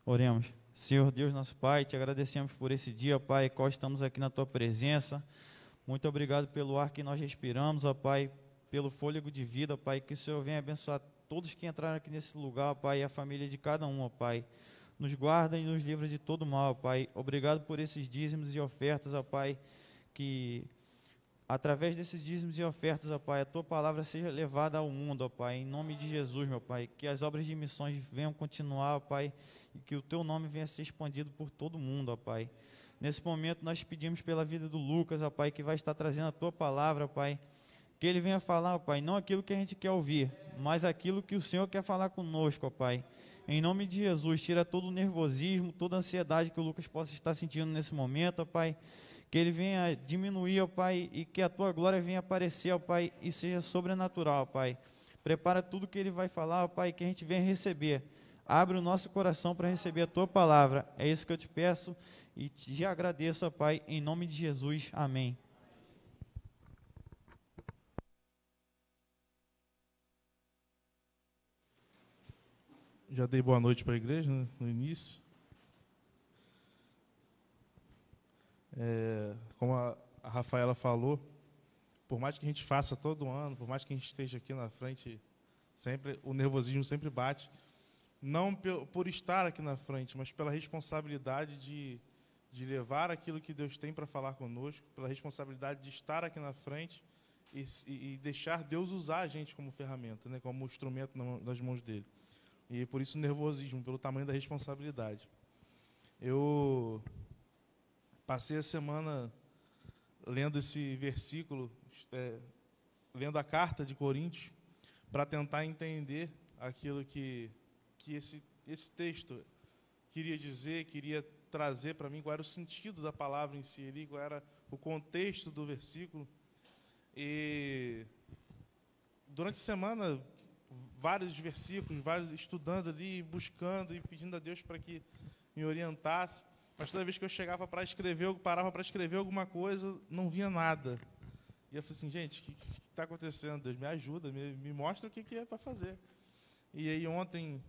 Oremos. Senhor Deus, nosso Pai, te agradecemos por esse dia, ó Pai, qual estamos aqui na Tua presença. Muito obrigado pelo ar que nós respiramos, ó Pai, pelo fôlego de vida, ó Pai, que o Senhor venha abençoar todos que entraram aqui nesse lugar, ó Pai, e a família de cada um, ó Pai. Nos guarda e nos livra de todo mal, ó Pai. Obrigado por esses dízimos e ofertas, ó Pai, que através desses dízimos e ofertas, ó Pai, a Tua palavra seja levada ao mundo, ó Pai, em nome de Jesus, meu Pai, que as obras de missões venham continuar, ó Pai, e que o Teu nome venha a ser expandido por todo mundo, ó Pai. Nesse momento nós pedimos pela vida do Lucas, ó Pai, que vai estar trazendo a Tua palavra, ó Pai, que ele venha falar, ó Pai, não aquilo que a gente quer ouvir, mas aquilo que o Senhor quer falar conosco, ó Pai. Em nome de Jesus, tira todo o nervosismo, toda a ansiedade que o Lucas possa estar sentindo nesse momento, ó Pai, que ele venha diminuir, ó Pai, e que a Tua glória venha aparecer, ó Pai, e seja sobrenatural, ó Pai. Prepara tudo que ele vai falar, ó Pai, que a gente venha receber. Abre o nosso coração para receber a Tua palavra. É isso que eu te peço e te agradeço, ó Pai, em nome de Jesus. Amém. Já dei boa noite para a igreja, né, no início. Como a Rafaela falou, por mais que a gente faça todo ano, por mais que a gente esteja aqui na frente, sempre o nervosismo sempre bate. Não por estar aqui na frente, mas pela responsabilidade de levar aquilo que Deus tem para falar conosco, pela responsabilidade de estar aqui na frente e deixar Deus usar a gente como ferramenta, né, como instrumento nas mãos dele. E por isso o nervosismo, pelo tamanho da responsabilidade. Eu passei a semana lendo esse versículo, lendo a carta de Coríntios, para tentar entender aquilo que esse texto queria dizer, queria trazer para mim, qual era o sentido da palavra em si, ali, qual era o contexto do versículo. E durante a semana, vários versículos, estudando ali, buscando e pedindo a Deus para que me orientasse. Mas toda vez que eu chegava para escrever, parava para escrever alguma coisa, não vinha nada. E eu falei assim, gente, o que está acontecendo? Deus, me ajuda, me mostra o que é para fazer. E aí ontem,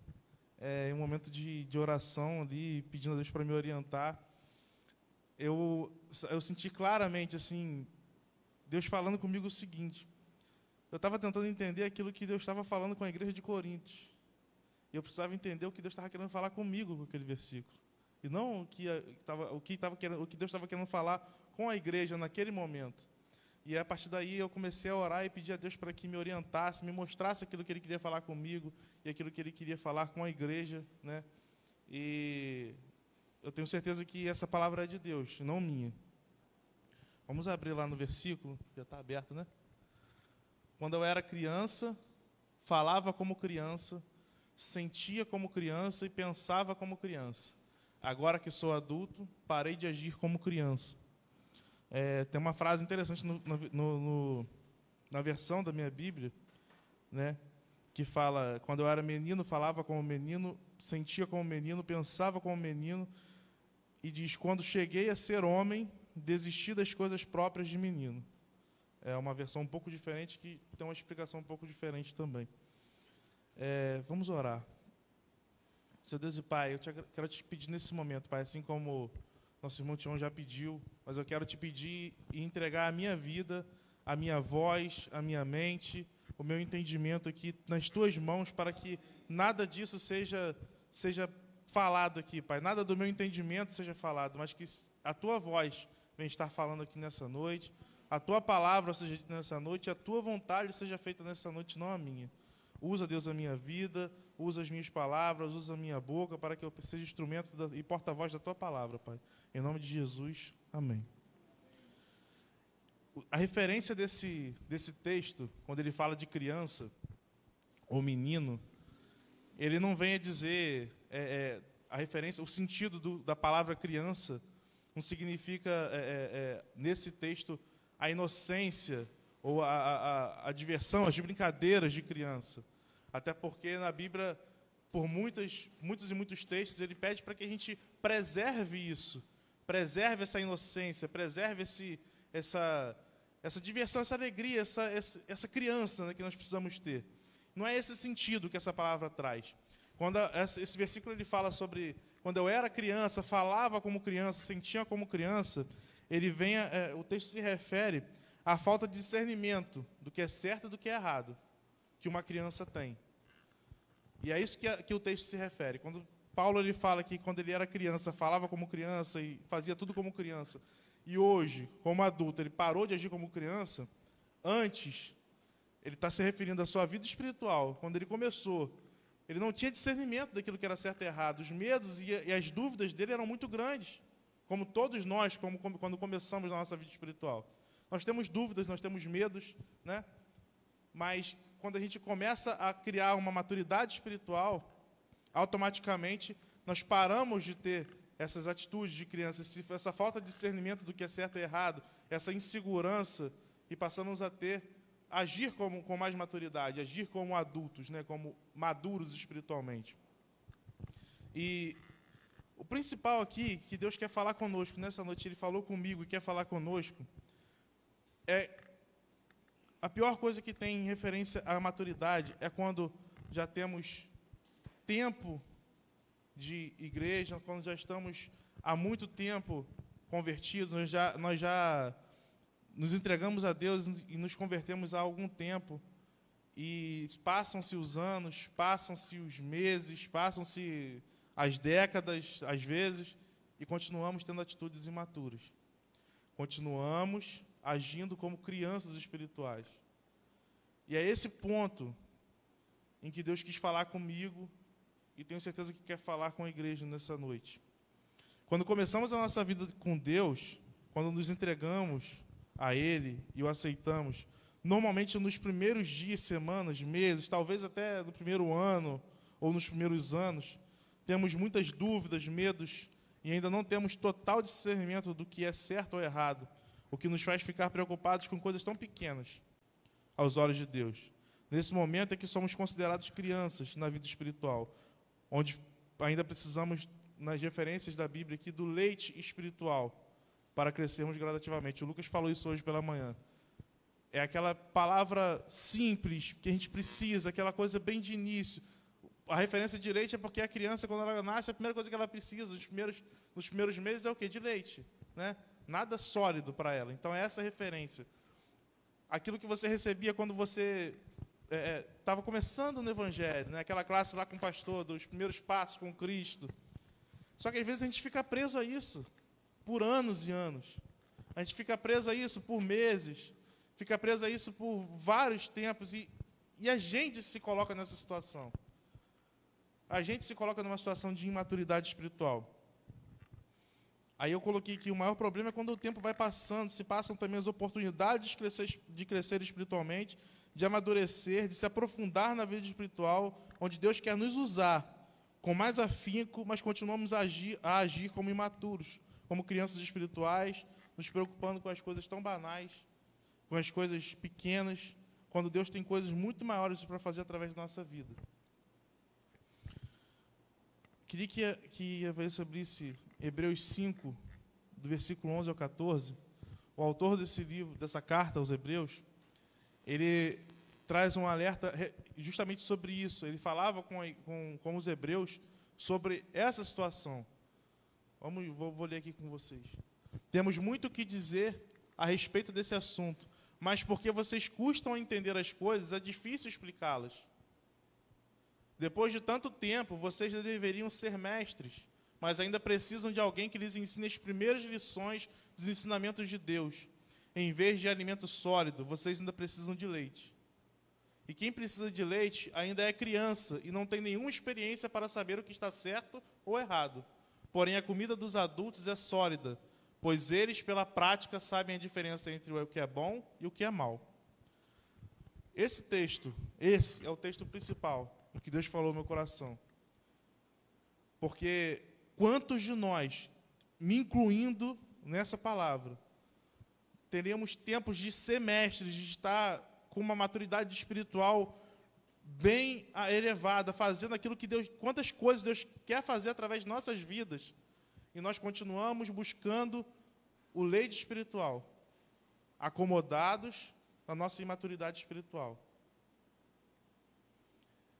em um momento de oração ali, pedindo a Deus para me orientar, eu senti claramente, assim, Deus falando comigo o seguinte: eu estava tentando entender aquilo que Deus estava falando com a igreja de Coríntios. E eu precisava entender o que Deus estava querendo falar comigo com aquele versículo. E não o que Deus estava querendo falar com a igreja naquele momento. E a partir daí eu comecei a orar e pedir a Deus para que me orientasse, me mostrasse aquilo que Ele queria falar comigo e aquilo que Ele queria falar com a igreja, né? E eu tenho certeza que essa palavra é de Deus, não minha. Vamos abrir lá no versículo, já está aberto, né? Quando eu era criança, falava como criança, sentia como criança e pensava como criança. Agora que sou adulto, parei de agir como criança. Tem uma frase interessante na versão da minha Bíblia, né, que fala: quando eu era menino, falava como menino, sentia como menino, pensava como menino, e diz: quando cheguei a ser homem, desisti das coisas próprias de menino. É uma versão um pouco diferente, que tem uma explicação um pouco diferente também. Vamos orar. Seu Deus e Pai, quero te pedir nesse momento, Pai, assim como nosso irmão Tião já pediu, mas eu quero te pedir e entregar a minha vida, a minha voz, a minha mente, o meu entendimento aqui nas Tuas mãos, para que nada disso seja falado aqui, Pai. Nada do meu entendimento seja falado, mas que a Tua voz venha estar falando aqui nessa noite, a Tua palavra seja dita nessa noite, a Tua vontade seja feita nessa noite, não a minha. Usa, Deus, a minha vida, usa as minhas palavras, usa a minha boca, para que eu seja instrumento e porta-voz da Tua palavra, Pai. Em nome de Jesus, amém. A referência desse texto, quando ele fala de criança ou menino, ele não vem a dizer, a referência, o sentido da palavra criança, não significa, nesse texto, a inocência ou a diversão, as brincadeiras de criança. Até porque na Bíblia, por muitos e muitos textos, ele pede para que a gente preserve isso, preserve essa inocência, preserve essa diversão, essa alegria, essa criança, né, que nós precisamos ter. Não é esse sentido que essa palavra traz. Quando esse versículo ele fala sobre quando eu era criança, falava como criança, sentia como criança, o texto se refere à falta de discernimento do que é certo e do que é errado que uma criança tem. E é isso que o texto se refere. Quando Paulo ele fala que quando ele era criança, falava como criança e fazia tudo como criança, e hoje, como adulto, ele parou de agir como criança, antes, ele está se referindo à sua vida espiritual. Quando ele começou, ele não tinha discernimento daquilo que era certo e errado. Os medos e as dúvidas dele eram muito grandes, como todos nós, quando começamos na nossa vida espiritual. Nós temos dúvidas, nós temos medos, né? Mas quando a gente começa a criar uma maturidade espiritual, automaticamente nós paramos de ter essas atitudes de criança, essa falta de discernimento do que é certo e errado, essa insegurança, e passamos a agir com mais maturidade, agir como adultos, né, como maduros espiritualmente. E o principal aqui, que Deus quer falar conosco, nessa noite Ele falou comigo e quer falar conosco, a pior coisa que tem em referência à maturidade é quando já temos tempo de igreja, quando já estamos há muito tempo convertidos, nós já nos entregamos a Deus e nos convertemos há algum tempo, e passam-se os anos, passam-se os meses, passam-se as décadas, às vezes, e continuamos tendo atitudes imaturas. Continuamos agindo como crianças espirituais. E é esse ponto em que Deus quis falar comigo, e tenho certeza que quer falar com a igreja nessa noite. Quando começamos a nossa vida com Deus, quando nos entregamos a Ele e o aceitamos, normalmente nos primeiros dias, semanas, meses, talvez até no primeiro ano ou nos primeiros anos, temos muitas dúvidas, medos, e ainda não temos total discernimento do que é certo ou errado, o que nos faz ficar preocupados com coisas tão pequenas aos olhos de Deus. Nesse momento é que somos considerados crianças na vida espiritual, onde ainda precisamos, nas referências da Bíblia aqui, do leite espiritual, para crescermos gradativamente. O Lucas falou isso hoje pela manhã. É aquela palavra simples que a gente precisa, aquela coisa bem de início. A referência de leite é porque a criança, quando ela nasce, a primeira coisa que ela precisa nos primeiros meses é o quê? De leite, né? Nada sólido para ela. Então, é essa referência. Aquilo que você recebia quando você estava começando no Evangelho, né? Aquela classe lá com o pastor, dos primeiros passos com Cristo. Só que, às vezes, a gente fica preso a isso por anos e anos. A gente fica preso a isso por meses, fica preso a isso por vários tempos, e a gente se coloca nessa situação. A gente se coloca numa situação de imaturidade espiritual. Aí eu coloquei que o maior problema é quando o tempo vai passando, se passam também as oportunidades de crescer espiritualmente, de amadurecer, de se aprofundar na vida espiritual, onde Deus quer nos usar com mais afinco, mas continuamos a agir como imaturos, como crianças espirituais, nos preocupando com as coisas tão banais, com as coisas pequenas, quando Deus tem coisas muito maiores para fazer através da nossa vida. Queria que Evangelista abrisse Hebreus 5, do versículo 11 ao 14. O autor desse livro, dessa carta aos Hebreus, ele traz um alerta justamente sobre isso. Ele falava com os hebreus sobre essa situação. Vou ler aqui com vocês. Temos muito o que dizer a respeito desse assunto, mas porque vocês custam a entender as coisas, é difícil explicá-las. Depois de tanto tempo, vocês já deveriam ser mestres, mas ainda precisam de alguém que lhes ensine as primeiras lições dos ensinamentos de Deus. Em vez de alimento sólido, vocês ainda precisam de leite. E quem precisa de leite ainda é criança e não tem nenhuma experiência para saber o que está certo ou errado. Porém, a comida dos adultos é sólida, pois eles, pela prática, sabem a diferença entre o que é bom e o que é mal. Esse é o texto principal, o que Deus falou no meu coração. Porque quantos de nós, me incluindo nessa palavra, teremos tempos de semestres, de estar com uma maturidade espiritual bem elevada, fazendo aquilo que Deus, quantas coisas Deus quer fazer através de nossas vidas, e nós continuamos buscando o leite espiritual, acomodados na nossa imaturidade espiritual.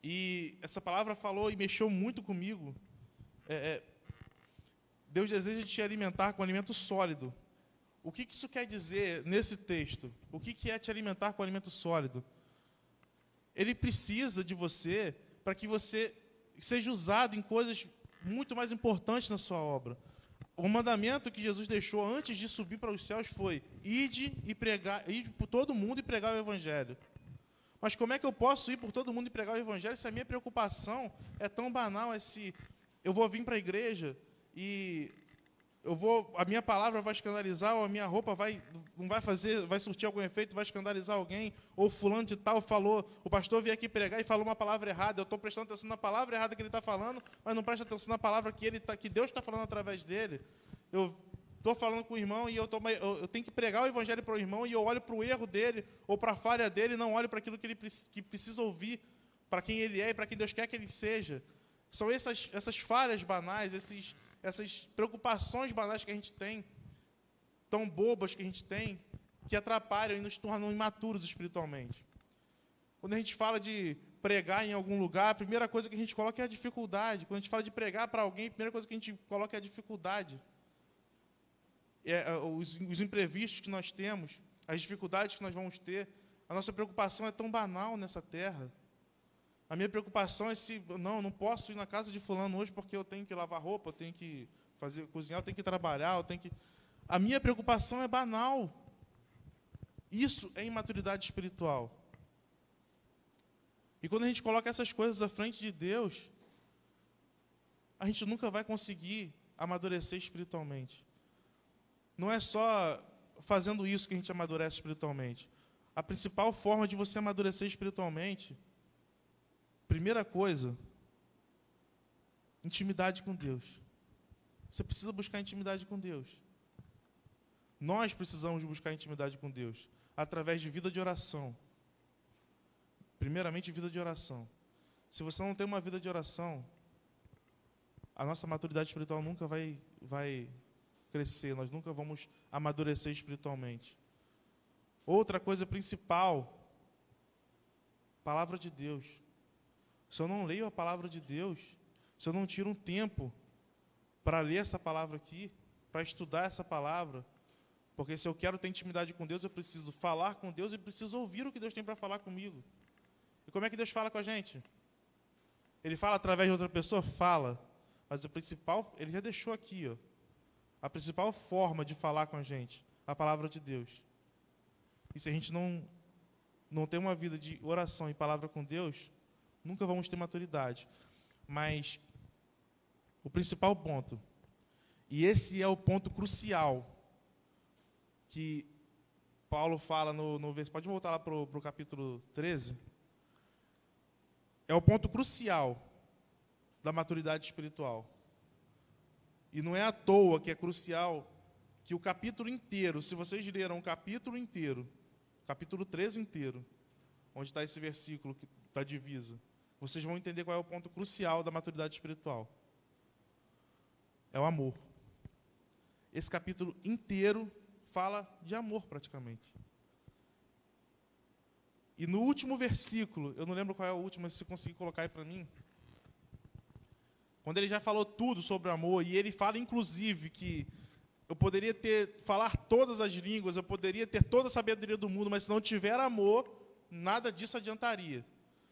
E essa palavra falou e mexeu muito comigo. Deus deseja te alimentar com alimento sólido. O que isso quer dizer nesse texto? O que é te alimentar com alimento sólido? Ele precisa de você para que você seja usado em coisas muito mais importantes na sua obra. O mandamento que Jesus deixou antes de subir para os céus foi: ide e pregar, ide por todo mundo e pregar o evangelho. Mas como é que eu posso ir por todo mundo e pregar o evangelho se a minha preocupação é tão banal, se eu vou vir para a igreja e a minha palavra vai escandalizar, ou a minha roupa não vai surtir algum efeito, vai escandalizar alguém, ou fulano de tal falou, o pastor veio aqui pregar e falou uma palavra errada, eu estou prestando atenção na palavra errada que ele está falando, mas não presto atenção na palavra que Deus está falando através dele. Eu estou falando com o irmão e eu tenho que pregar o evangelho para o irmão e eu olho para o erro dele, ou para a falha dele, e não olho para aquilo que ele que precisa ouvir, para quem ele é e para quem Deus quer que ele seja. São essas falhas banais, essas preocupações banais que a gente tem, tão bobas que a gente tem, que atrapalham e nos tornam imaturos espiritualmente. Quando a gente fala de pregar em algum lugar, a primeira coisa que a gente coloca é a dificuldade. Quando a gente fala de pregar para alguém, a primeira coisa que a gente coloca é a dificuldade. Os imprevistos que nós temos, as dificuldades que nós vamos ter. A nossa preocupação é tão banal nessa terra. A minha preocupação é não posso ir na casa de fulano hoje porque eu tenho que lavar roupa, eu tenho que cozinhar, eu tenho que trabalhar, A minha preocupação é banal. Isso é imaturidade espiritual. E quando a gente coloca essas coisas à frente de Deus, a gente nunca vai conseguir amadurecer espiritualmente. Não é só fazendo isso que a gente amadurece espiritualmente. A principal forma de você amadurecer espiritualmente, primeira coisa, intimidade com Deus. Você precisa buscar intimidade com Deus. Nós precisamos buscar intimidade com Deus através de vida de oração. Primeiramente, vida de oração. Se você não tem uma vida de oração, a nossa maturidade espiritual nunca vai crescer, nós nunca vamos amadurecer espiritualmente. Outra coisa principal, palavra de Deus. Se eu não leio a palavra de Deus, se eu não tiro um tempo para ler essa palavra aqui, para estudar essa palavra, porque se eu quero ter intimidade com Deus, eu preciso falar com Deus e preciso ouvir o que Deus tem para falar comigo. E como é que Deus fala com a gente? Ele fala através de outra pessoa? Fala. Mas o principal, ele já deixou aqui, ó, a principal forma de falar com a gente, a palavra de Deus. E se a gente não tem uma vida de oração e palavra com Deus, nunca vamos ter maturidade. Mas o principal ponto, e esse é o ponto crucial, que Paulo fala no verso, pode voltar lá para o capítulo 13, é o ponto crucial da maturidade espiritual. E não é à toa que é crucial que o capítulo inteiro, se vocês leram o capítulo inteiro, capítulo 13 inteiro, onde está esse versículo da divisa, vocês vão entender qual é o ponto crucial da maturidade espiritual. É o amor. Esse capítulo inteiro fala de amor, praticamente. E no último versículo, eu não lembro qual é o último, mas se conseguir colocar aí para mim, quando ele já falou tudo sobre o amor, e ele fala, inclusive, que eu poderia falar todas as línguas, eu poderia ter toda a sabedoria do mundo, mas se não tiver amor, nada disso adiantaria.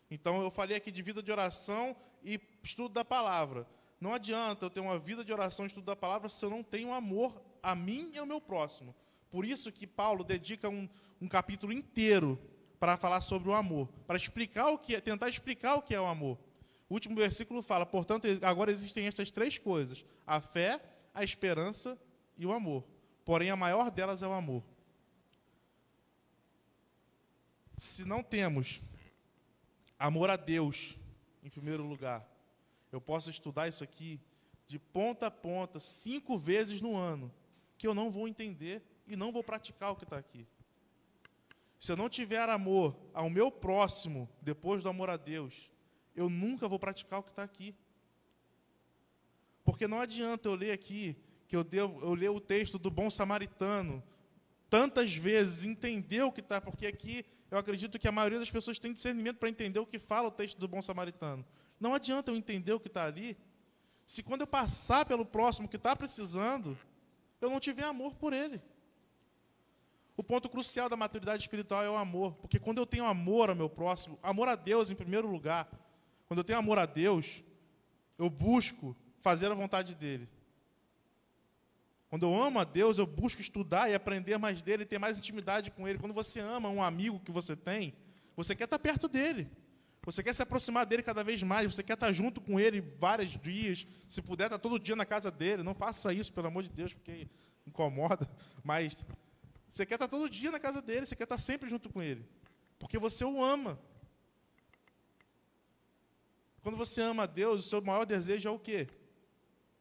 Então, eu falei aqui de vida de oração e estudo da palavra. Não adianta eu ter uma vida de oração e estudo da palavra se eu não tenho amor a mim e ao meu próximo. Por isso que Paulo dedica um capítulo inteiro para falar sobre o amor, para tentar explicar o que é o amor. O último versículo fala, portanto, agora existem estas três coisas: a fé, a esperança e o amor. Porém, a maior delas é o amor. Se não temos amor a Deus, em primeiro lugar, eu posso estudar isso aqui de ponta a ponta, 5 vezes no ano, que eu não vou entender e não vou praticar o que está aqui. Se eu não tiver amor ao meu próximo, depois do amor a Deus, eu nunca vou praticar o que está aqui. Porque não adianta eu ler aqui, que eu ler o texto do bom samaritano, tantas vezes, entender o que está, porque aqui eu acredito que a maioria das pessoas tem discernimento para entender o que fala o texto do bom samaritano. Não adianta eu entender o que está ali, se quando eu passar pelo próximo que está precisando, eu não tiver amor por ele. O ponto crucial da maturidade espiritual é o amor, porque quando eu tenho amor ao meu próximo, amor a Deus em primeiro lugar, quando eu tenho amor a Deus, eu busco fazer a vontade dele. Quando eu amo a Deus, eu busco estudar e aprender mais dele, ter mais intimidade com ele. Quando você ama um amigo que você tem, você quer estar perto dele. Você quer se aproximar dele cada vez mais, você quer estar junto com ele vários dias, se puder estar todo dia na casa dele. Não faça isso, pelo amor de Deus, porque incomoda, mas você quer estar todo dia na casa dele, você quer estar sempre junto com ele, porque você o ama. Quando você ama a Deus, o seu maior desejo é o quê?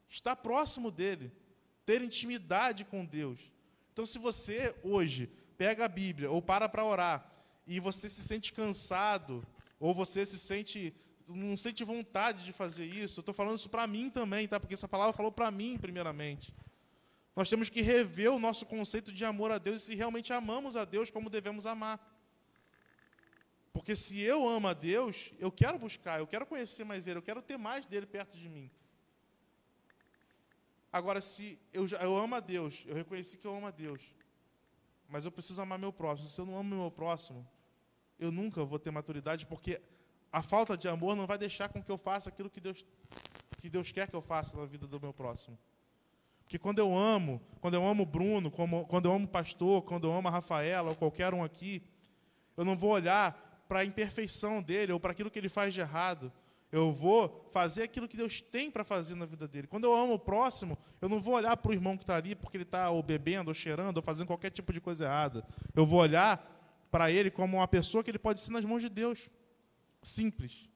Estar próximo dele, ter intimidade com Deus. Então, se você hoje pega a Bíblia ou para orar e você se sente cansado, ou você não sente vontade de fazer isso, eu estou falando isso para mim também, tá? Porque essa palavra falou para mim primeiramente. Nós temos que rever o nosso conceito de amor a Deus e se realmente amamos a Deus como devemos amar. Porque se eu amo a Deus, eu quero buscar, eu quero conhecer mais Ele, eu quero ter mais dEle perto de mim. Agora, se eu amo a Deus, eu reconheci que eu amo a Deus, mas eu preciso amar meu próximo. Se eu não amo meu próximo, eu nunca vou ter maturidade, porque a falta de amor não vai deixar com que eu faça aquilo que Deus quer que eu faça na vida do meu próximo. Porque quando eu amo o Bruno, quando eu amo o pastor, quando eu amo a Rafaela, ou qualquer um aqui, eu não vou olhar para a imperfeição dele, ou para aquilo que ele faz de errado. Eu vou fazer aquilo que Deus tem para fazer na vida dele. Quando eu amo o próximo, eu não vou olhar para o irmão que está ali, porque ele está ou bebendo, ou cheirando, ou fazendo qualquer tipo de coisa errada. Eu vou olhar para ele como uma pessoa que ele pode ser nas mãos de Deus. Simples.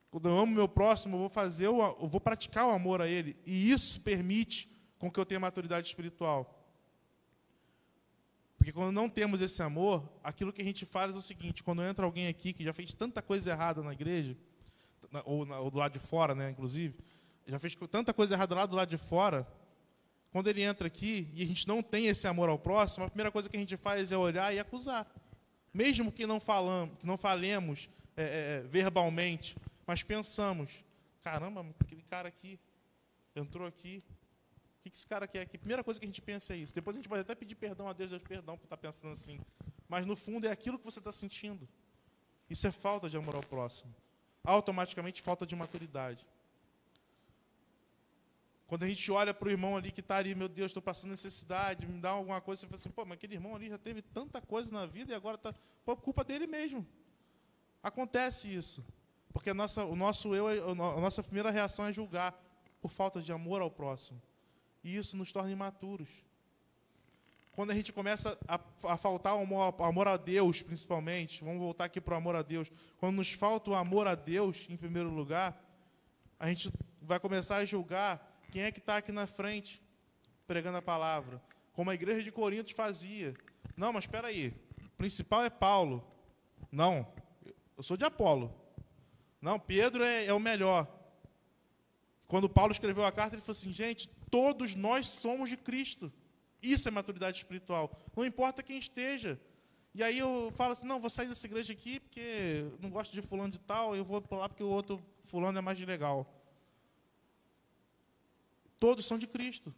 Quando eu amo o meu próximo, eu vou praticar o amor a ele. E isso permite com que eu tenha maturidade espiritual. Porque quando não temos esse amor, aquilo que a gente faz é o seguinte: quando entra alguém aqui que já fez tanta coisa errada na igreja, ou do lado de fora, né, inclusive, já fez tanta coisa errada lá do lado de fora, quando ele entra aqui e a gente não tem esse amor ao próximo, a primeira coisa que a gente faz é olhar e acusar. Mesmo que não falemos verbalmente, mas pensamos: caramba, aquele cara aqui entrou aqui, o que esse cara quer aqui? A primeira coisa que a gente pensa é isso. Depois a gente pode até pedir perdão a Deus, perdão por estar pensando assim. Mas no fundo é aquilo que você está sentindo. Isso é falta de amor ao próximo. Automaticamente falta de maturidade. Quando a gente olha para o irmão ali que está ali, meu Deus, estou passando necessidade, me dá alguma coisa, você fala assim: pô, mas aquele irmão ali já teve tanta coisa na vida e agora está por culpa dele mesmo. Acontece isso. Porque a nossa primeira reação é julgar por falta de amor ao próximo. E isso nos torna imaturos. Quando a gente começa a faltar o amor a Deus, principalmente, vamos voltar aqui para o amor a Deus, quando nos falta o amor a Deus, em primeiro lugar, a gente vai começar a julgar quem é que está aqui na frente, pregando a palavra, como a igreja de Corinto fazia. Não, mas espera aí, o principal é Paulo. Não, eu sou de Apolo. Não, Pedro é o melhor. Quando Paulo escreveu a carta, ele falou assim: gente, todos nós somos de Cristo. Isso é maturidade espiritual. Não importa quem esteja. E aí eu falo assim: não, vou sair dessa igreja aqui porque não gosto de fulano de tal, eu vou para lá porque o outro fulano é mais legal. Todos são de Cristo.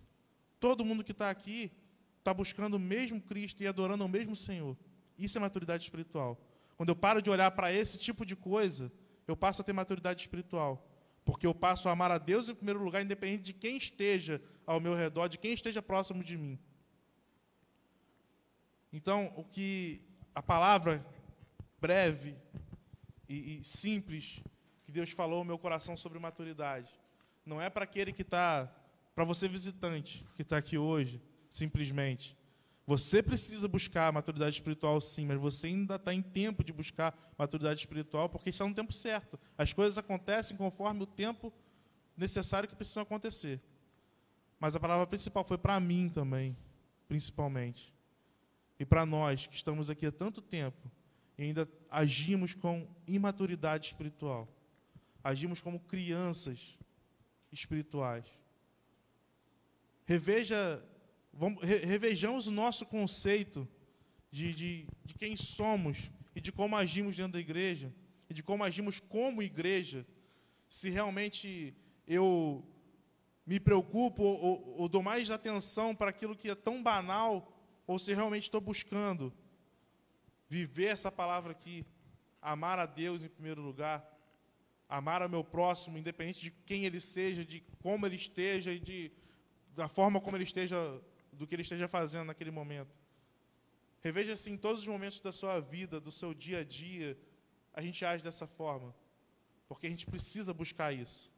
Todo mundo que está aqui está buscando o mesmo Cristo e adorando o mesmo Senhor. Isso é maturidade espiritual. Quando eu paro de olhar para esse tipo de coisa, eu passo a ter maturidade espiritual. Porque eu passo a amar a Deus em primeiro lugar, independente de quem esteja ao meu redor, de quem esteja próximo de mim. Então, o que a palavra breve e simples que Deus falou ao meu coração sobre maturidade, não é para aquele que está, para você visitante, que está aqui hoje, simplesmente. Você precisa buscar maturidade espiritual, sim, mas você ainda está em tempo de buscar maturidade espiritual, porque está no tempo certo. As coisas acontecem conforme o tempo necessário que precisam acontecer. Mas a palavra principal foi para mim também, principalmente. E para nós, que estamos aqui há tanto tempo, e ainda agimos com imaturidade espiritual. Agimos como crianças espirituais. Reveja Revejamos o nosso conceito de quem somos e de como agimos dentro da igreja, e de como agimos como igreja, se realmente eu me preocupo ou dou mais atenção para aquilo que é tão banal, ou se realmente estou buscando viver essa palavra aqui, amar a Deus em primeiro lugar, amar ao meu próximo, independente de quem ele seja, de como ele esteja e da forma como ele esteja, do que ele esteja fazendo naquele momento. Reveja se em todos os momentos da sua vida, do seu dia a dia, a gente age dessa forma, porque a gente precisa buscar isso.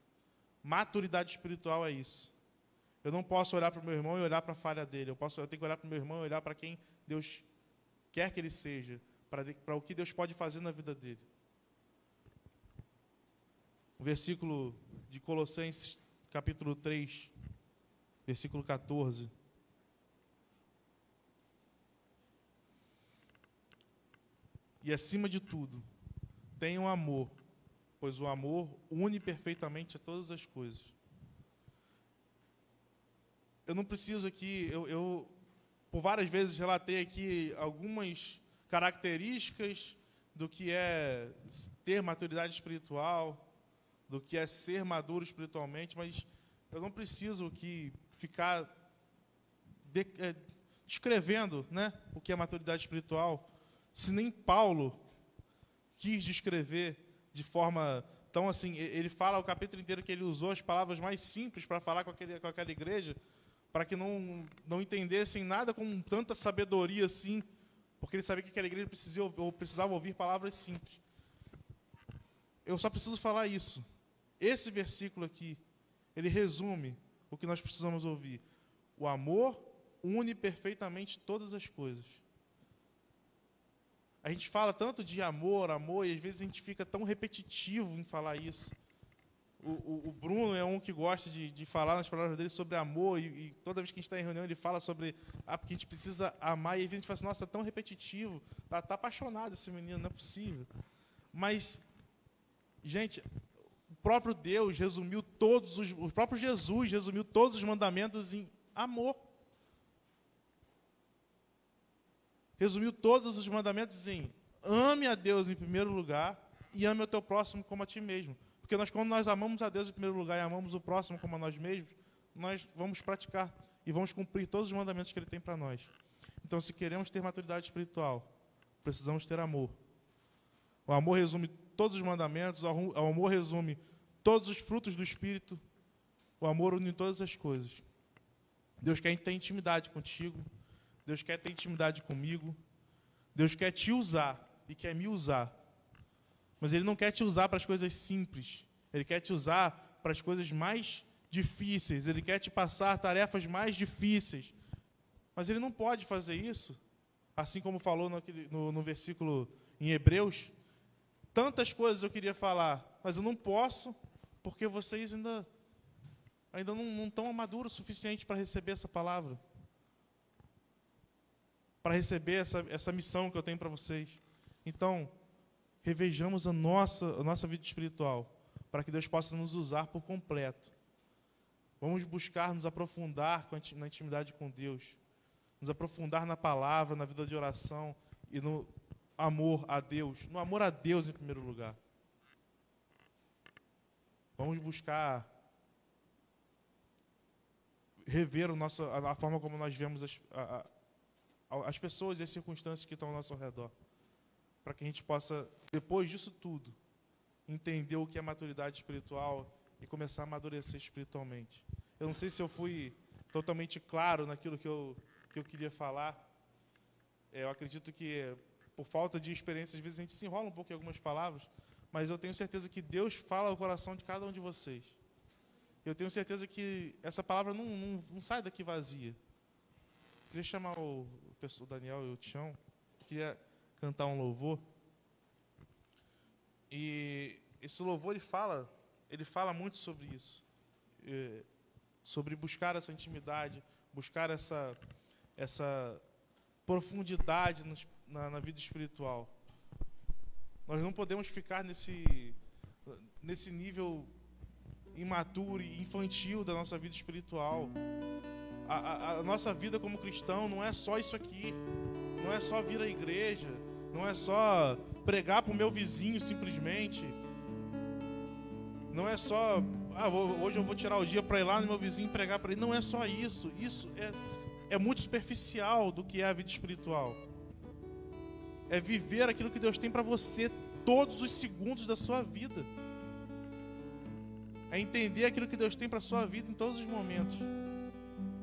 Maturidade espiritual é isso. Eu não posso olhar para o meu irmão e olhar para a falha dele. Eu tenho que olhar para o meu irmão e olhar para quem Deus quer que ele seja, para o que Deus pode fazer na vida dele. O versículo de Colossenses, capítulo 3, versículo 14. E acima de tudo, tenham amor, pois o amor une perfeitamente a todas as coisas. Eu não preciso aqui, eu por várias vezes relatei aqui algumas características do que é ter maturidade espiritual, do que é ser maduro espiritualmente, mas eu não preciso aqui ficar descrevendo, né, o que é maturidade espiritual, se nem Paulo quis descrever de forma tão assim. Ele fala o capítulo inteiro que ele usou as palavras mais simples para falar com aquela igreja, para que não entendessem nada com tanta sabedoria assim, porque ele sabia que aquela igreja precisava ouvir palavras simples. Eu só preciso falar isso. Esse versículo aqui, ele resume o que nós precisamos ouvir. O amor une perfeitamente todas as coisas. A gente fala tanto de amor, e às vezes a gente fica tão repetitivo em falar isso. O Bruno é um que gosta de falar nas palavras dele sobre amor, e toda vez que a gente está em reunião ele fala sobre porque a gente precisa amar, e a gente fala assim, nossa, é tão repetitivo, tá apaixonado esse menino, não é possível. Mas, gente, o próprio Deus resumiu o próprio Jesus resumiu todos os mandamentos em amor. Resumiu todos os mandamentos em ame a Deus em primeiro lugar e ame o teu próximo como a ti mesmo. Porque quando nós amamos a Deus em primeiro lugar e amamos o próximo como a nós mesmos, nós vamos praticar e vamos cumprir todos os mandamentos que Ele tem para nós. Então, se queremos ter maturidade espiritual, precisamos ter amor. O amor resume todos os mandamentos, o amor resume todos os frutos do Espírito, o amor une todas as coisas. Deus quer ter intimidade contigo, Deus quer ter intimidade comigo, Deus quer te usar e quer me usar. Mas Ele não quer te usar para as coisas simples. Ele quer te usar para as coisas mais difíceis. Ele quer te passar tarefas mais difíceis. Mas Ele não pode fazer isso, assim como falou no versículo em Hebreus. Tantas coisas eu queria falar, mas eu não posso, porque vocês ainda não estão maduros o suficiente para receber essa palavra. Para receber essa missão que eu tenho para vocês. Então, revejamos a nossa vida espiritual, para que Deus possa nos usar por completo. Vamos buscar nos aprofundar na intimidade com Deus, nos aprofundar na palavra, na vida de oração e no amor a Deus, em primeiro lugar. Vamos buscar rever a forma como nós vemos as pessoas e as circunstâncias que estão ao nosso redor, para que a gente possa, depois disso tudo, entender o que é maturidade espiritual e começar a amadurecer espiritualmente. Eu não sei se eu fui totalmente claro naquilo que eu queria falar. Eu acredito que, por falta de experiência, às vezes a gente se enrola um pouco em algumas palavras, mas eu tenho certeza que Deus fala ao coração de cada um de vocês. Eu tenho certeza que essa palavra não sai daqui vazia. Eu queria chamar o Daniel e o Tião, queria cantar um louvor. E esse louvor ele fala muito sobre isso, sobre buscar essa intimidade, buscar essa profundidade na vida espiritual. Nós não podemos ficar nesse nível imaturo e infantil da nossa vida espiritual. A nossa vida como cristão não é só isso aqui. Não é só vir à igreja. Não é só pregar para o meu vizinho simplesmente. Não é só, hoje eu vou tirar o dia para ir lá no meu vizinho pregar para ele. Não é só isso. Isso é muito superficial do que é a vida espiritual. É viver aquilo que Deus tem para você todos os segundos da sua vida. É entender aquilo que Deus tem para a sua vida em todos os momentos.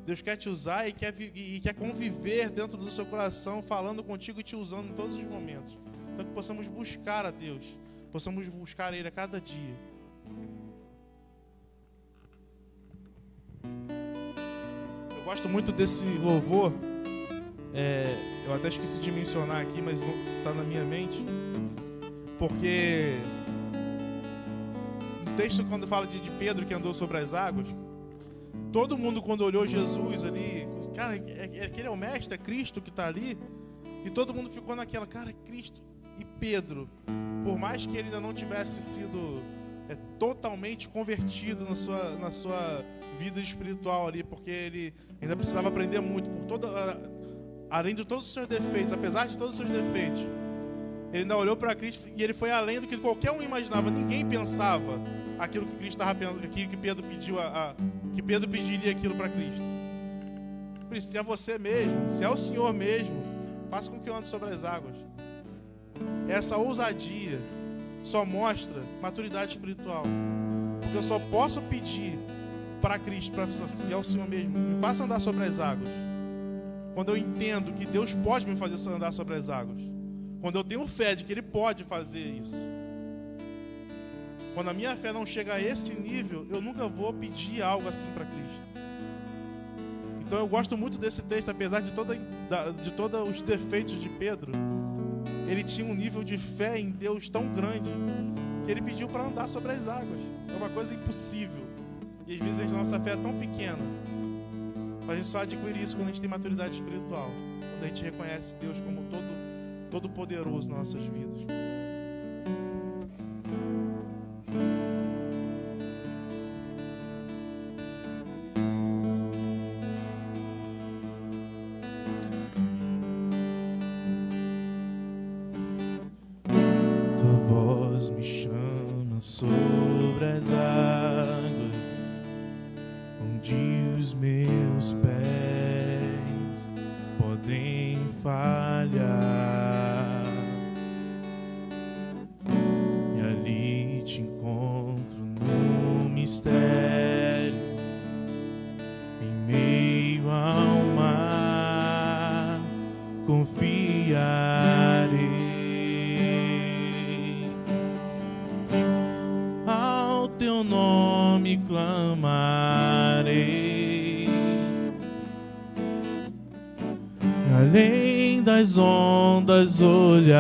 Deus quer te usar e quer conviver dentro do seu coração, falando contigo e te usando em todos os momentos. Então que possamos buscar a Deus, possamos buscar Ele a cada dia. Eu gosto muito desse louvor. Eu até esqueci de mencionar aqui, mas está na minha mente. Porque no texto, quando fala de Pedro que andou sobre as águas, todo mundo, quando olhou Jesus ali, cara, aquele é o mestre, é Cristo que está ali. E todo mundo ficou naquela, cara, é Cristo. E Pedro, por mais que ele ainda não tivesse sido totalmente convertido na sua vida espiritual ali, porque ele ainda precisava aprender muito, além de todos os seus defeitos, apesar de todos os seus defeitos, ele ainda olhou para Cristo e ele foi além do que qualquer um imaginava. Ninguém pensava aquilo que Cristo estava pensando, que Pedro pediu, que Pedro pediria aquilo para Cristo. Por isso, se é você mesmo, se é o Senhor mesmo, faça com que eu ande sobre as águas. Essa ousadia só mostra maturidade espiritual. Porque eu só posso pedir para Cristo, se é o Senhor mesmo, me faça andar sobre as águas, quando eu entendo que Deus pode me fazer andar sobre as águas. Quando eu tenho fé de que Ele pode fazer isso. Quando a minha fé não chega a esse nível, eu nunca vou pedir algo assim para Cristo. Então eu gosto muito desse texto, apesar de todos os defeitos de Pedro. Ele tinha um nível de fé em Deus tão grande que ele pediu para andar sobre as águas. É uma coisa impossível. E às vezes a nossa fé é tão pequena. Mas a gente só adquire isso quando a gente tem maturidade espiritual. Quando a gente reconhece Deus como todo poderoso nas nossas vidas. Tua voz me chama sobre as águas, onde os meus pés podem falhar. E ali te encontro no mistério, em meio ao mar, confiarei. Ao teu nome clamarei. Além das ondas olharei.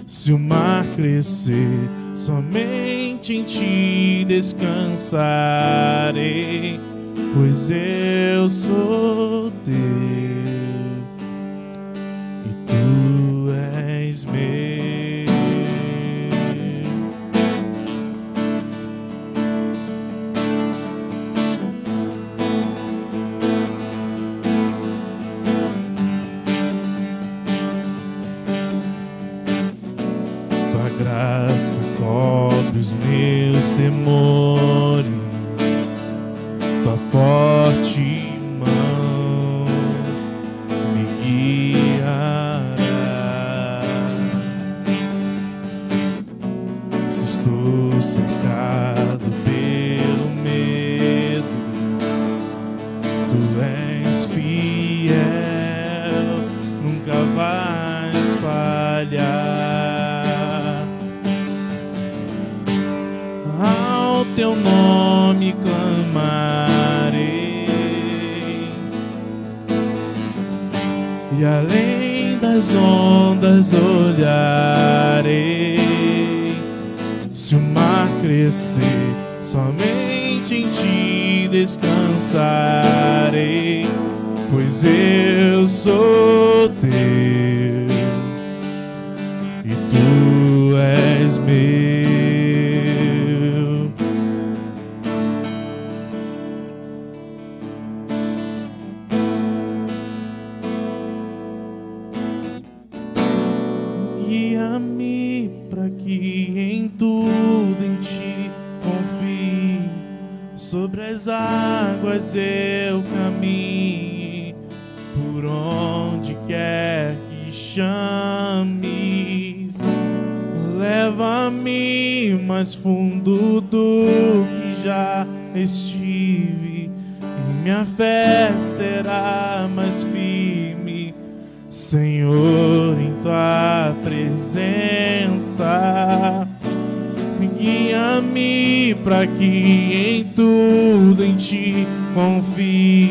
Se o mar crescer, somente em ti descansarei, pois eu sou teu e tu és meu. Graça cobre os meus temores, tua forte mão me guiará. Se estou cercado pelo medo, tu és fiel, nunca vais falhar. Ao teu nome clamarei, e além das ondas olharei. Se o mar crescer, somente em ti descansarei, pois eu sou teu e tu és meu. sobre as águas eu caminhe, por onde quer que chames. Leva-me mais fundo do que já estive, e minha fé será mais firme, Senhor, em tua presença. Guia-me para que em tudo em ti confie,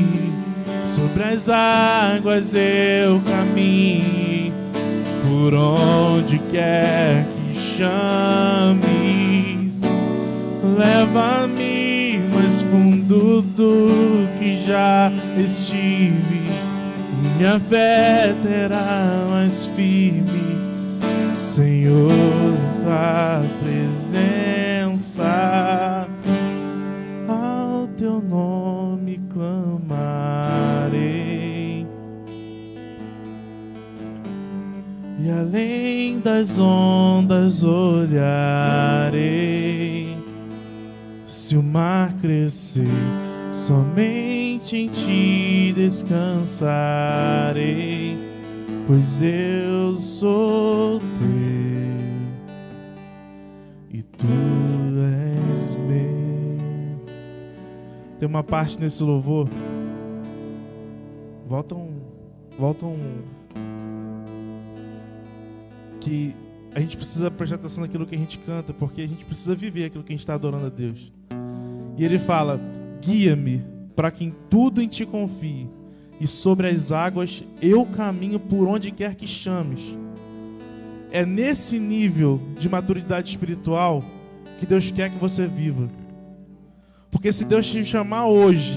sobre as águas eu caminhe, por onde quer que chames. Leva-me mais fundo do que já estive, minha fé terá mais firme, Senhor, tua presença. Ao teu nome clamarei, e além das ondas olharei. Se o mar crescer, somente em ti descansarei, pois eu sou teu e tu és meu. Tem uma parte nesse louvor, voltam que a gente precisa prestar atenção naquilo que a gente canta, porque a gente precisa viver aquilo que a gente está adorando a Deus. E ele fala: guia-me para que em tudo em ti confie, e sobre as águas eu caminho por onde quer que chames. É nesse nível de maturidade espiritual que Deus quer que você viva. Porque se Deus te chamar hoje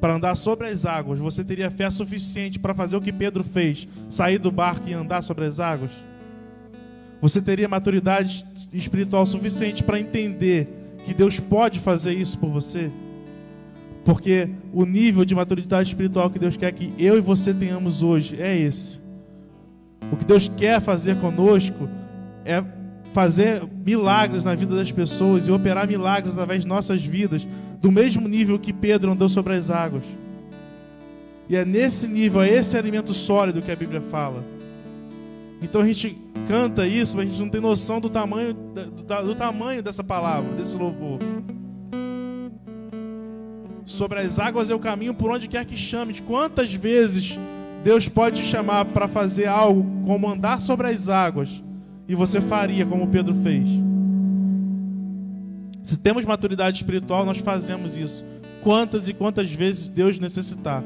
para andar sobre as águas, você teria fé suficiente para fazer o que Pedro fez, sair do barco e andar sobre as águas? Você teria maturidade espiritual suficiente para entender que Deus pode fazer isso por você? Porque o nível de maturidade espiritual que Deus quer que eu e você tenhamos hoje é esse. O que Deus quer fazer conosco é fazer milagres na vida das pessoas e operar milagres através de nossas vidas, do mesmo nível que Pedro andou sobre as águas. E é nesse nível, é esse alimento sólido que a Bíblia fala. Então a gente canta isso, mas a gente não tem noção do tamanho dessa palavra, desse louvor. Sobre as águas eu caminho por onde quer que chames. Quantas vezes Deus pode te chamar para fazer algo como andar sobre as águas, e você faria como Pedro fez? Se temos maturidade espiritual, nós fazemos isso. Quantas e quantas vezes Deus necessitar.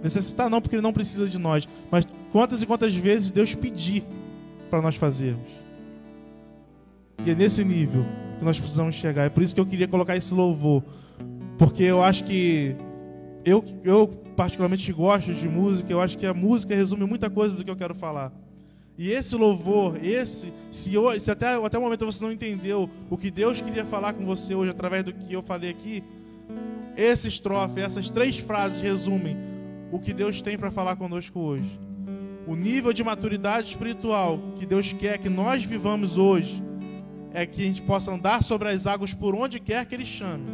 Necessitar não, porque Ele não precisa de nós, mas quantas e quantas vezes Deus pedir para nós fazermos. E é nesse nível que nós precisamos chegar. É por isso que eu queria colocar esse louvor, porque eu acho que eu particularmente gosto de música. Eu acho que a música resume muita coisa do que eu quero falar. E esse louvor, se até o momento você não entendeu o que Deus queria falar com você hoje através do que eu falei aqui, essa estrofe, essas 3 frases resumem o que Deus tem para falar conosco hoje. O nível de maturidade espiritual que Deus quer que nós vivamos hoje é que a gente possa andar sobre as águas por onde quer que Ele chame.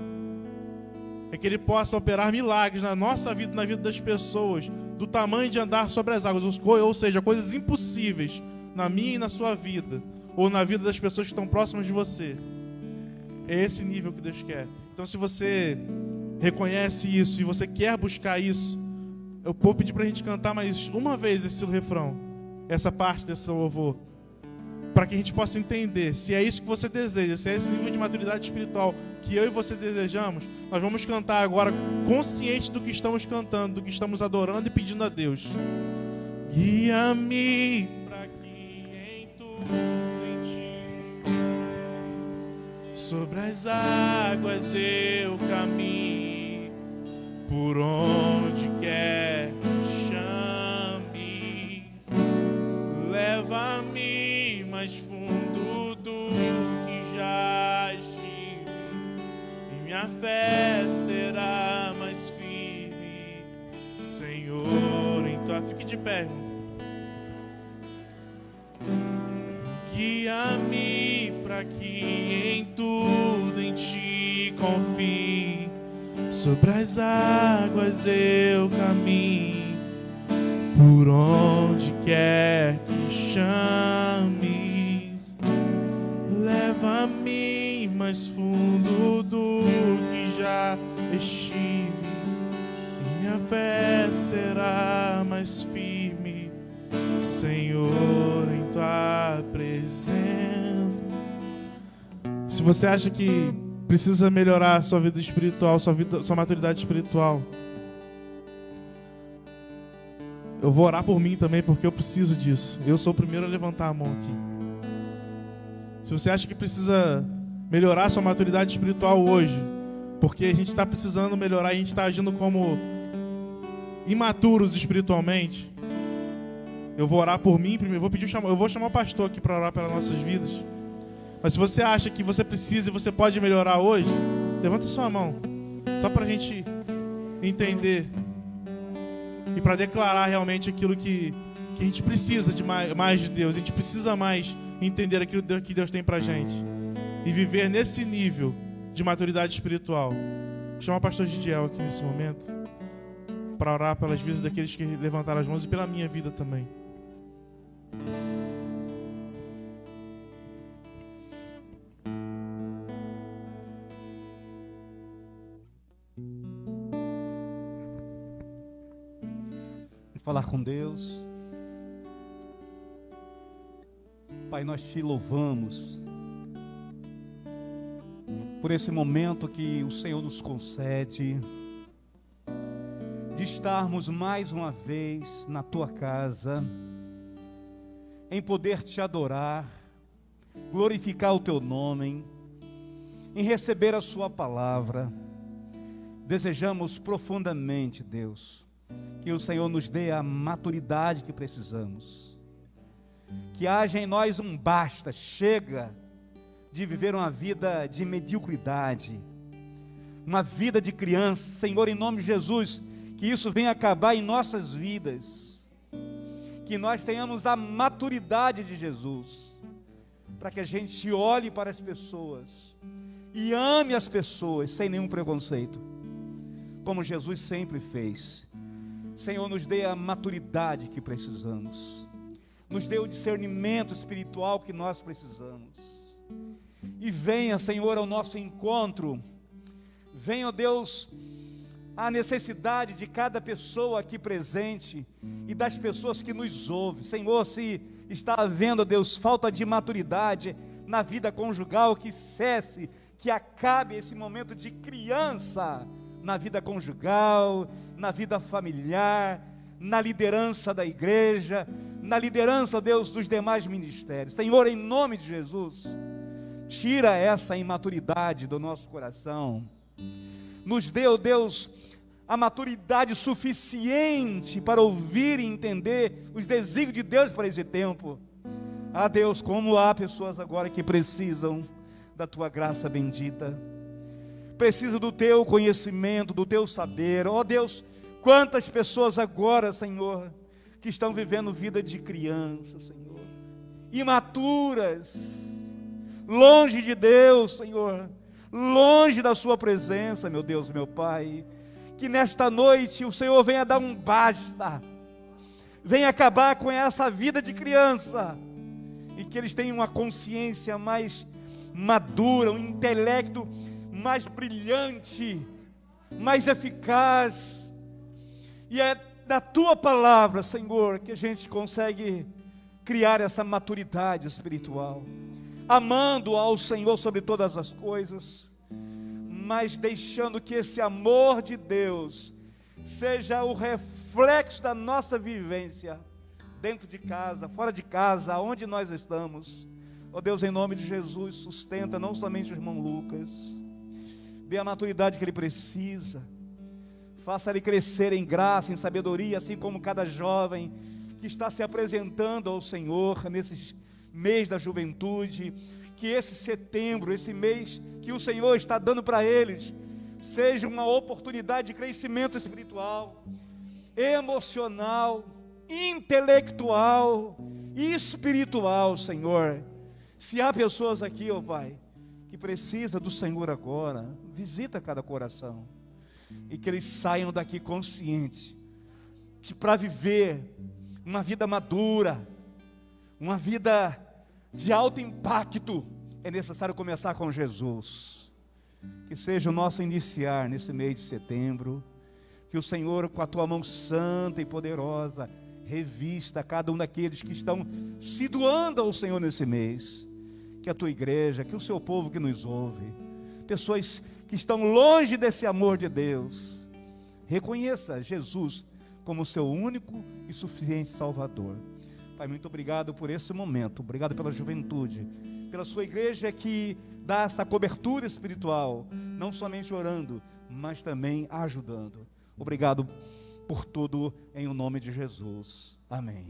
É que Ele possa operar milagres na nossa vida, na vida das pessoas, do tamanho de andar sobre as águas, ou seja, coisas impossíveis na minha e na sua vida, ou na vida das pessoas que estão próximas de você. É esse nível que Deus quer. Então, se você reconhece isso e você quer buscar isso, eu vou pedir para a gente cantar mais uma vez esse refrão, essa parte desse louvor, para que a gente possa entender se é isso que você deseja, se é esse nível de maturidade espiritual que eu e você desejamos. Nós vamos cantar agora consciente do que estamos cantando, do que estamos adorando e pedindo a Deus. Guia-me para que em tudo em ti, sobre as águas eu caminho, por onde quer que chames. Leva-me mais fundo do que já estive, e minha fé será mais firme, Senhor, em tua... Fique de pé. Guia-me para que em tudo em ti confie, Sobre as águas eu caminho, por onde quer que chames. Leva-me mais fundo do que já estive. Minha fé será mais firme, Senhor, em tua presença. Se você acha que precisa melhorar sua vida espiritual, sua maturidade espiritual, eu vou orar por mim também, porque eu preciso disso. Eu sou o primeiro a levantar a mão aqui. Se você acha que precisa melhorar sua maturidade espiritual hoje, porque a gente está precisando melhorar e a gente está agindo como imaturos espiritualmente, eu vou orar por mim primeiro. Eu vou chamar o pastor aqui para orar pelas nossas vidas. Mas se você acha que você precisa e você pode melhorar hoje, levanta sua mão, só para a gente entender e para declarar realmente aquilo que a gente precisa de mais de Deus. A gente precisa mais entender aquilo que Deus tem para a gente e viver nesse nível de maturidade espiritual. Vou chamar o pastor Gidiel aqui nesse momento para orar pelas vidas daqueles que levantaram as mãos e pela minha vida também. Falar com Deus. Pai, nós te louvamos por esse momento que o Senhor nos concede de estarmos mais uma vez na tua casa, em poder te adorar, glorificar o teu nome, em receber a sua palavra. Desejamos profundamente, Deus, que o Senhor nos dê a maturidade que precisamos, que haja em nós um basta, chega de viver uma vida de mediocridade, uma vida de criança. Senhor, em nome de Jesus, que isso venha acabar em nossas vidas, que nós tenhamos a maturidade de Jesus, para que a gente olhe para as pessoas e ame as pessoas sem nenhum preconceito, como Jesus sempre fez. Senhor, nos dê a maturidade que precisamos, nos dê o discernimento espiritual que nós precisamos, e venha, Senhor, ao nosso encontro. Venha, ó Deus, a necessidade de cada pessoa aqui presente e das pessoas que nos ouvem. Senhor, se está havendo, ó Deus, falta de maturidade na vida conjugal, que cesse, que acabe esse momento de criança na vida conjugal, na vida familiar, na liderança da igreja, na liderança, Deus, dos demais ministérios. Senhor, em nome de Jesus, tira essa imaturidade do nosso coração. Nos dê, ó Deus, a maturidade suficiente para ouvir e entender os desígnios de Deus para esse tempo. Ah, Deus, como há pessoas agora que precisam da tua graça bendita, precisam do teu conhecimento, do teu saber. Ó Deus, quantas pessoas agora, Senhor, que estão vivendo vida de criança, Senhor, imaturas, longe de Deus, Senhor, longe da sua presença, meu Deus, meu Pai. Que nesta noite o Senhor venha dar um basta, venha acabar com essa vida de criança, e que eles tenham uma consciência mais madura, um intelecto mais brilhante, mais eficaz. E é da tua palavra, Senhor, que a gente consegue criar essa maturidade espiritual, amando ao Senhor sobre todas as coisas, mas deixando que esse amor de Deus seja o reflexo da nossa vivência, dentro de casa, fora de casa, aonde nós estamos. Ó Deus, em nome de Jesus, sustenta não somente o irmão Lucas, dê a maturidade que ele precisa, faça ele crescer em graça, em sabedoria, assim como cada jovem que está se apresentando ao Senhor nesse mês da juventude. Que esse setembro, esse mês que o Senhor está dando para eles, seja uma oportunidade de crescimento espiritual, emocional, intelectual e espiritual, Senhor. Se há pessoas aqui, ó Pai, que precisa do Senhor agora, visita cada coração, e que eles saiam daqui conscientes para viver uma vida madura, uma vida de alto impacto. É necessário começar com Jesus. Que seja o nosso iniciar nesse mês de setembro. Que o Senhor, com a tua mão santa e poderosa, revista cada um daqueles que estão se doando ao Senhor nesse mês. Que a tua igreja, que o seu povo que nos ouve, pessoas que estão longe desse amor de Deus, reconheça Jesus como seu único e suficiente Salvador. Pai, muito obrigado por esse momento, obrigado pela juventude, pela sua igreja que dá essa cobertura espiritual, não somente orando, mas também ajudando. Obrigado por tudo, em o nome de Jesus. Amém.